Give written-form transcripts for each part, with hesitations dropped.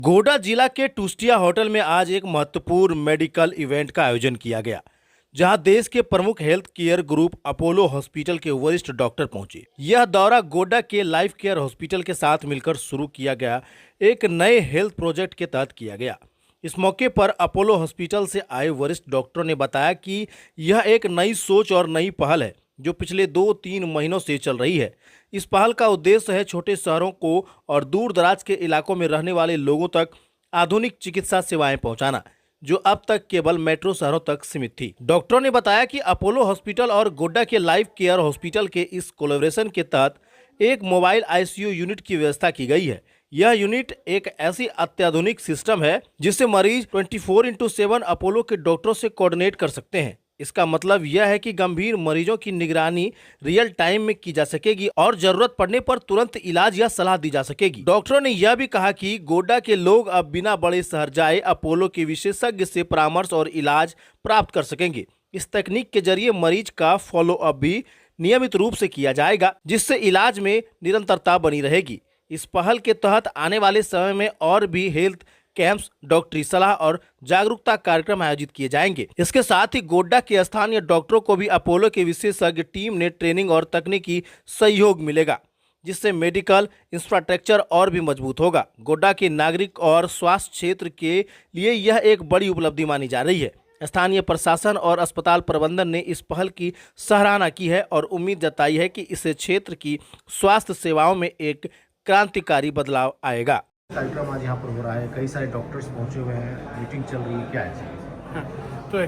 गोड्डा जिला के टूस्टिया होटल में आज एक महत्वपूर्ण मेडिकल इवेंट का आयोजन किया गया, जहां देश के प्रमुख health care group Apollo hospital के वरिष्ठ डॉक्टर पहुंचे। यह दौरा गोड्डा के लाइफ केयर हॉस्पिटल के साथ मिलकर शुरू किया गया एक नए हेल्थ प्रोजेक्ट के तहत किया गया। इस मौके पर अपोलो हॉस्पिटल से आए वरिष्ठ डॉक्टरों ने बताया कि यह एक नई सोच और नई पहल है जो पिछले 2-3 महीनों से चल रही है। इस पहल का उद्देश्य है छोटे शहरों को और दूर दराज के इलाकों में रहने वाले लोगों तक आधुनिक चिकित्सा सेवाएं पहुंचाना, जो अब तक केवल मेट्रो शहरों तक सीमित थी। डॉक्टरों ने बताया कि अपोलो हॉस्पिटल और गोड्डा के लाइफ केयर हॉस्पिटल के इस कोलैबोरेशन के तहत एक मोबाइल आईसीयू यूनिट की व्यवस्था की गई है। यह यूनिट एक ऐसी अत्याधुनिक सिस्टम है जिससे मरीज 24/7 अपोलो के डॉक्टरों से कोऑर्डिनेट कर सकते हैं। इसका मतलब यह है कि गंभीर मरीजों की निगरानी रियल टाइम में की जा सकेगी और जरूरत पड़ने पर तुरंत इलाज या सलाह दी जा सकेगी। डॉक्टरों ने यह भी कहा कि गोड्डा के लोग अब बिना बड़े शहर जाए अपोलो के विशेषज्ञ से परामर्श और इलाज प्राप्त कर सकेंगे। इस तकनीक के जरिए मरीज का फॉलो अप भी नियमित रूप से किया जाएगा, जिससे इलाज में निरंतरता बनी रहेगी। इस पहल के तहत आने वाले समय में और भी हेल्थ कैंप्स, डॉक्टरी सलाह और जागरूकता कार्यक्रम आयोजित किए जाएंगे। इसके साथ ही गोड्डा के स्थानीय डॉक्टरों को भी अपोलो के विशेषज्ञ टीम ने ट्रेनिंग और तकनीकी सहयोग मिलेगा, जिससे मेडिकल इंफ्रास्ट्रक्चर और भी मजबूत होगा। गोड्डा के नागरिक और स्वास्थ्य क्षेत्र के लिए यह एक बड़ी उपलब्धि मानी जा रही है। स्थानीय प्रशासन और अस्पताल प्रबंधन ने इस पहल की सराहना की है और उम्मीद जताई है कि इससे क्षेत्र की स्वास्थ्य सेवाओं में एक क्रांतिकारी बदलाव आएगा। कार्यक्रम आज यहाँ पर हो रहा है, कई सारे डॉक्टर्स पहुँचे हुए हैं, मीटिंग चल रही है, क्या है? हाँ, तो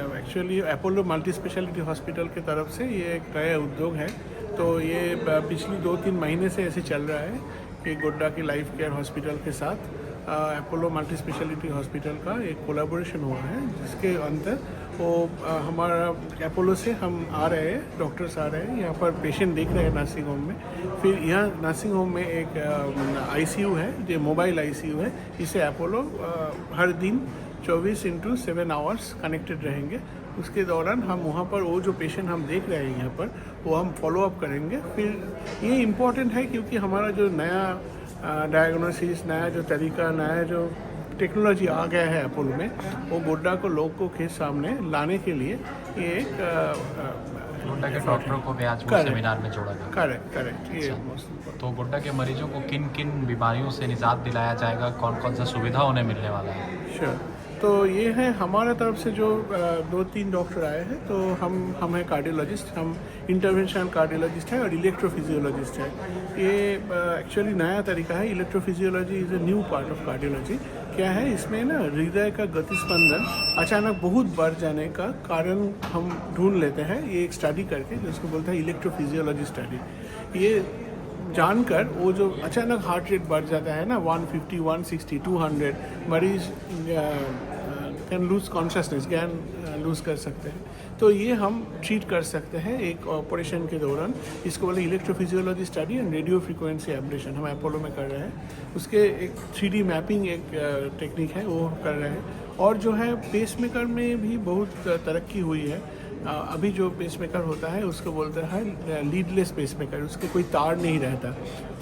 actually Apollo multi speciality hospital की तरफ से ये एक नया उद्योग है। तो ये पिछली 2-3 महीने से ऐसे चल रहा है कि गोड्डा की लाइफ केयर हॉस्पिटल के साथ अपोलो मल्टी स्पेशलिटी हॉस्पिटल का एक कोलैबोरेशन हुआ है, जिसके अंदर वो हमारा अपोलो से हम आ रहे हैं, डॉक्टर्स आ रहे हैं, यहाँ पर पेशेंट देख रहे हैं नर्सिंग होम में। फिर यहाँ नर्सिंग होम में एक आईसीयू है, जो मोबाइल आईसीयू है। इसे अपोलो हर दिन 24/7 आवर्स कनेक्टेड रहेंगे। उसके दौरान हम वहाँ पर वो जो पेशेंट हम देख रहे हैं यहाँ पर, वो हम फॉलो अप करेंगे। फिर ये इम्पॉर्टेंट है क्योंकि हमारा जो नया डायग्नोसिस, नया जो तरीका, नया जो टेक्नोलॉजी आ गया है अपोलो में, वो गोड्डा को लोगों के सामने लाने के लिए ये एक गोड्डा के डॉक्टरों को भी आज वो सेमिनार में जोड़ा गया। करेक्ट। ये तो गोड्डा के मरीजों को किन किन बीमारियों से निजात दिलाया जाएगा, कौन कौन सा सुविधा उन्हें मिलने वाला है? श्योर। तो ये है हमारे तरफ से जो 2-3 डॉक्टर आए हैं। तो हम हैं कार्डियोलॉजिस्ट, हम इंटरवेंशनल कार्डियोलॉजिस्ट हैं और इलेक्ट्रोफिजियोलॉजिस्ट हैं। ये एक्चुअली नया तरीका है। Electrophysiology is a new part of cardiology. क्या है इसमें ना, हृदय का गतिस्पंदन अचानक बहुत बढ़ जाने का कारण हम ढूंढ लेते हैं, ये एक स्टडी करके, जिसको बोलते हैं इलेक्ट्रोफिजियोलॉजी स्टडी। ये जानकर वो जो अचानक हार्ट रेट बढ़ जाता है ना, 150, 160, 200, मरीज कैन लूज कॉन्शसनेस, ज्ञान लूज कर सकते हैं। तो ये हम ट्रीट कर सकते हैं एक ऑपरेशन के दौरान। इसको बोले electrophysiology study and radio frequency ablation, हम अपोलो में कर रहे हैं। उसके एक 3D मैपिंग एक टेक्निक है, वो कर रहे हैं। और जो है पेसमेकर में भी बहुत तरक्की हुई है। अभी जो पेसमेकर होता है उसको बोलते हैं लीडलेस पेसमेकर, उसके कोई तार नहीं रहता।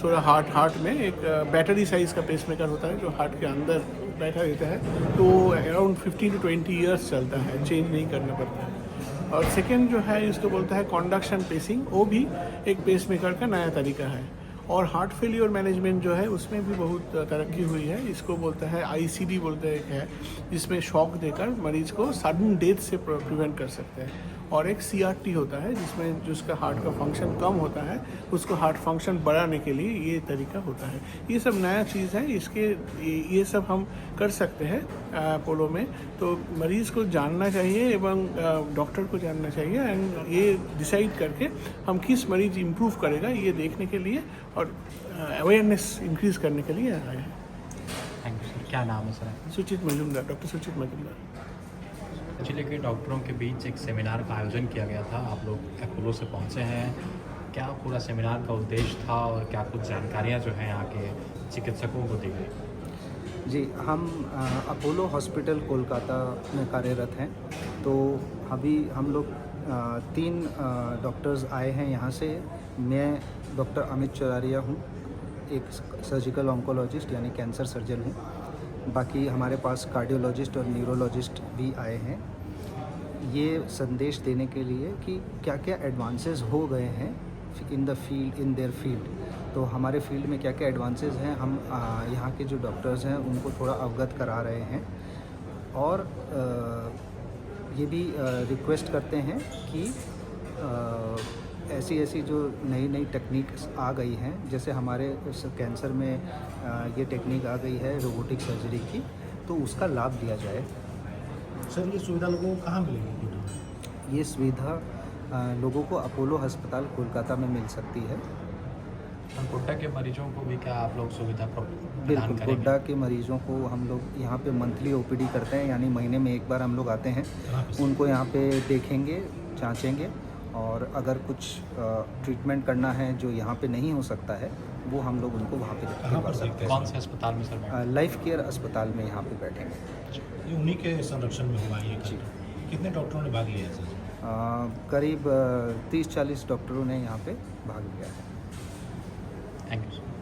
थोड़ा हार्ट में एक बैटरी साइज़ का पेसमेकर होता है जो हार्ट के अंदर बैठा रहता है। तो अराउंड 15 to 20 ईयर्स चलता है, चेंज नहीं करना पड़ता है। और सेकेंड जो है इसको बोलता है कंडक्शन पेसिंग, वो भी एक पेसमेकर का नया तरीका है। और हार्ट फेलियर मैनेजमेंट जो है उसमें भी बहुत तरक्की हुई है। इसको बोलते हैं आईसीडी बोलते हैं, एक है जिसमें शॉक देकर मरीज को सडन डेथ से प्रिवेंट कर सकते हैं। और एक सीआरटी होता है जिसमें जिसका हार्ट का फंक्शन कम होता है, उसको हार्ट फंक्शन बढ़ाने के लिए ये तरीका होता है। ये सब नया चीज़ है, ये सब हम कर सकते हैं अपोलो में। तो मरीज़ को जानना चाहिए एवं डॉक्टर को जानना चाहिए, एंड ये डिसाइड करके हम किस मरीज इम्प्रूव करेगा ये देखने के लिए और अवेयरनेस इंक्रीज़ करने के लिए आए हैं। Thank you sir. क्या नाम है सर? सुचित मजूमदार, डॉक्टर सुचित मजूमदार। जिले के डॉक्टरों के बीच एक सेमिनार का आयोजन किया गया था, आप लोग अपोलो से पहुंचे हैं, क्या पूरा सेमिनार का उद्देश्य था और क्या कुछ जानकारियां जो हैं यहाँ के चिकित्सकों को दी गई? जी, हम अपोलो हॉस्पिटल कोलकाता में कार्यरत हैं। तो अभी हम लोग 3 डॉक्टर्स आए हैं यहाँ से। मैं डॉक्टर अमित चौरारिया हूँ, एक सर्जिकल ऑन्कोलॉजिस्ट यानी कैंसर सर्जन हूँ। बाकी हमारे पास कार्डियोलॉजिस्ट और न्यूरोलॉजिस्ट भी आए हैं ये संदेश देने के लिए कि क्या क्या एडवांसेस हो गए हैं इन देयर फील्ड। तो हमारे फील्ड में क्या क्या एडवांसेस हैं हम यहाँ के जो डॉक्टर्स हैं उनको थोड़ा अवगत करा रहे हैं। और ये भी रिक्वेस्ट करते हैं कि ऐसी ऐसी जो नई नई टेक्निक्स आ गई हैं, जैसे हमारे इस कैंसर में ये टेक्निक आ गई है रोबोटिक सर्जरी की, तो उसका लाभ लिया जाए। सर ये सुविधा लोगों को कहाँ मिलेगी? ये सुविधा लोगों को अपोलो अस्पताल कोलकाता में मिल सकती है। और गोड्डा के मरीजों को भी क्या आप लोग सुविधा प्रदान बिल्कुल, करेंगे? गोड्डा के मरीजों को हम लोग यहाँ पे मंथली ओपीडी करते हैं, यानी महीने में एक बार हम लोग आते हैं, उनको यहाँ पे देखेंगे, जांचेंगे और अगर कुछ ट्रीटमेंट करना है जो यहाँ पे नहीं हो सकता है वो हम लोग उनको वहाँ पे करवा सकते कौन से अस्पताल में सर? हैं। लाइफ केयर अस्पताल में यहाँ पे बैठेंगे। ये उन्हीं के संरक्षण में हुआ ये कार्य। कितने डॉक्टरों ने भाग लिया है सर? करीब 30-40 डॉक्टरों ने यहाँ पे भाग लिया है। Thank you sir.